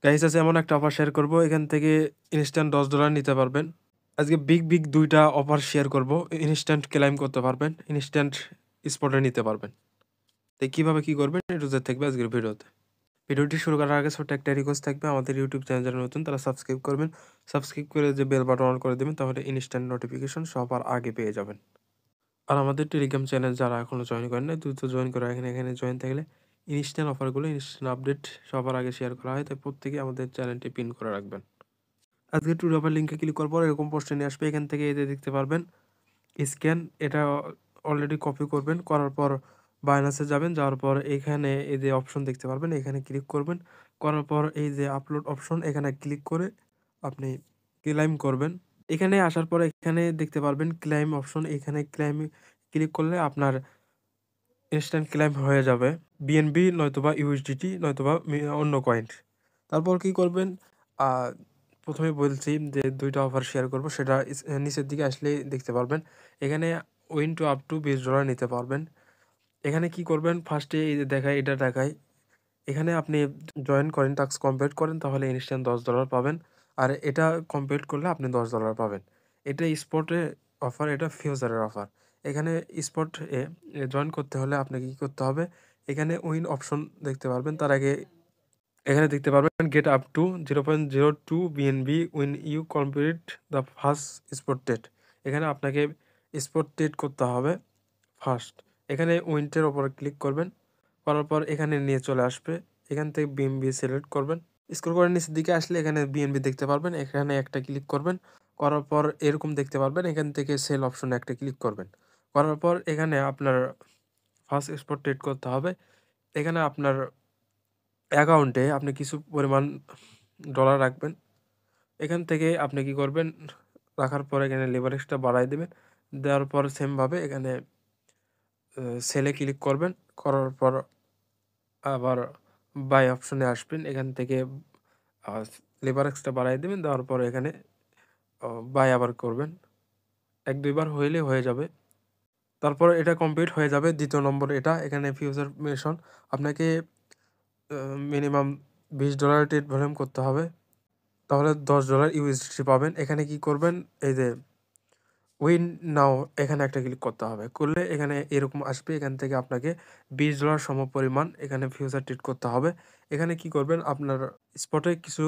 Guys আছে এমন একটা অফার শেয়ার করব, এখান থেকে ইনস্ট্যান্ট $10 নিতে পারবেন। আজকে বিগ দুইটা অফার শেয়ার করব, ইনস্ট্যান্ট ক্লেম করতে পারবেন, ইনস্ট্যান্ট স্পটে নিতে পারবেন। তো কিভাবে কি করবেন একটু থাকবে আজকের ভিডিওতে। ভিডিওটি শুরু করার আগে ছোট্ট একটা রিকোয়েস্ট থাকবে, আমাদের ইউটিউব চ্যানেল যারা নতুন তারা সাবস্ক্রাইব করবেন, সাবস্ক্রাইব করে যে বেল বাটন অন করে দেবেন, তাহলে ইনস্ট্যান্ট নোটিফিকেশন সবার আগে পেয়ে যাবেন। আর আমাদের টেলিগ্রাম চ্যানেল যারা এখনো জয়েন করেন না, দ্রুত জয়েন করে এখানে জয়েন থাকলে ইনস্ট্যান্ট অফারগুলো, ইনস্ট্যান্ট আপডেট সবার আগে শেয়ার করা হয়, তাই প্রত্যেকে আমাদের চ্যানেলটি পিন করে রাখবেন। আজকে ট্যুর অফার লিঙ্কে ক্লিক করার পর এরকম পোস্টে নিয়ে আসবে, এখান থেকে এতে দেখতে পারবেন স্ক্যান, এটা অলরেডি কপি করবেন, করার পর বাইনান্সে যাবেন, যাওয়ার পর এখানে এই যে অপশন দেখতে পারবেন এখানে ক্লিক করবেন, করার পর এই যে আপলোড অপশন এখানে ক্লিক করে আপনি ক্লেম করবেন। এখানে আসার পর এখানে দেখতে পারবেন ক্লেম অপশন, এখানে ক্লেম ক্লিক করলে আপনার ইনস্ট্যান্ট ক্লেম হয়ে যাবে বিএনবি নয়তোবা ইউএসডিটি নয়তোবা অন্য কয়েন। তারপর কি করবেন, প্রথমে বলছি যে দুইটা অফার শেয়ার করব, সেটা নিচের দিকে আসলেই দেখতে পারবেন। এখানে উইন টু আপ টু $20 নিতে পারবেন। এখানে কি করবেন, ফার্স্টে এই যে দেখায় এটা দেখায়, এখানে আপনি জয়েন করেন, টাস্ক কমপ্লিট করেন, তাহলে ইনস্ট্যান্ট $10 পাবেন। আর এটা কমপ্লিট করলে আপনি $10 পাবেন। এটা স্পটে অফার, এটা ফিউচারের অফার। এখানে স্পটে জয়েন করতে হলে আপনাকে কী করতে হবে, এখানে উইন অপশন দেখতে পারবেন, তার আগে এখানে দেখতে পারবেন get up to 0.02 BNB when you complete the first spot trade. এখানে আপনাকে স্পট ট্রেড করতে হবে ফার্স্ট। এখানে উইন্টের ওপর ক্লিক করবেন, করার পর এখানে নিয়ে চলে আসবে, এখান থেকে বিএনবি সিলেক্ট করবেন, স্ক্রল করে নিচের দিকে আসলে এখানে বিএনবি দেখতে পারবেন, এখানে একটা ক্লিক করবেন, করার পর এরকম দেখতে পারবেন, এখান থেকে সেল অপশনে একটা ক্লিক করবেন, করার পর এখানে আপনার ফার্স্ট স্পট ট্রেড করতে হবে। এখানে আপনার অ্যাকাউন্টে আপনি কিছু পরিমাণ ডলার রাখবেন, এখান থেকে আপনি কি করবেন, রাখার পর এখানে লেভারেজটা বাড়াই দেবেন, দেওয়ার পর সেমভাবে এখানে সেলে ক্লিক করবেন, করার পর আবার বাই অপশনে আসবেন, এখান থেকে লেভারেজটা বাড়াই দেবেন, দেওয়ার পর এখানে বাই আবার করবেন, 1-2 বার হইলে হয়ে যাবে। তারপর এটা কমপ্লিট হয়ে যাবে। দ্বিতীয় নম্বর এটা, এখানে ফিউচার মেশন আপনাকে মিনিমাম $20 ট্রেড ভলিউম করতে হবে, তাহলে $10 ইউএসডিটি পাবেন। এখানে কি করবেন, এই যে উইন নাও এখানে একটা ক্লিক করতে হবে, করলে এখানে এরকম আসবে, এখান থেকে আপনাকে $20 সমপরিমাণ এখানে ফিউচার ট্রেড করতে হবে। এখানে কি করবেন, আপনার স্পটে কিছু,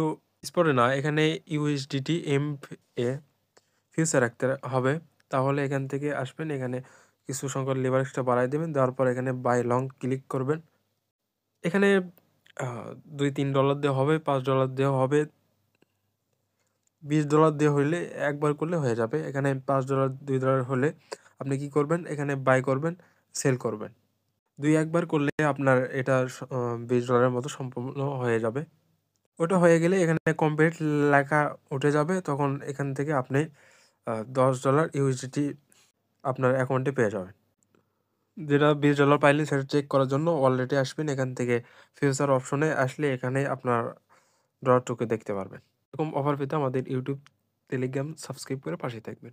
স্পটে না, এখানে ইউএসডিটি এ ফিউচার রাখতে হবে, তাহলে এখান থেকে আসবেন, এখানে কিছু সংখ্যক লেভারেজটা বাড়াই দেবেন, দেওয়ার পর এখানে বাই লং ক্লিক করবেন। এখানে $2-3 দেওয়া হবে, $5 দেওয়া হবে, $20 দিয়ে হইলে একবার করলে হয়ে যাবে। এখানে $5 $2 হলে আপনি কি করবেন, এখানে বাই করবেন, সেল করবেন। 2-1 বার করলে আপনার এটা $20 মতো সম্পূর্ণ হয়ে যাবে। ওটা হয়ে গেলে এখানে কমপ্লিট লেখা উঠে যাবে, তখন এখান থেকে আপনি $10 ইউএসডিটি আপনার অ্যাকাউন্টে পেয়ে যাবেন। যেটা $20 পাইলে সেটা চেক করার জন্য অলরেডি আসবেন, এখান থেকে ফিউচার অপশনে আসলে এখানে আপনার ড্রটুকু দেখতে পারবেন। এরকম অফার পেতে আমাদের ইউটিউব টেলিগ্রাম সাবস্ক্রাইব করে পাশে থাকবেন।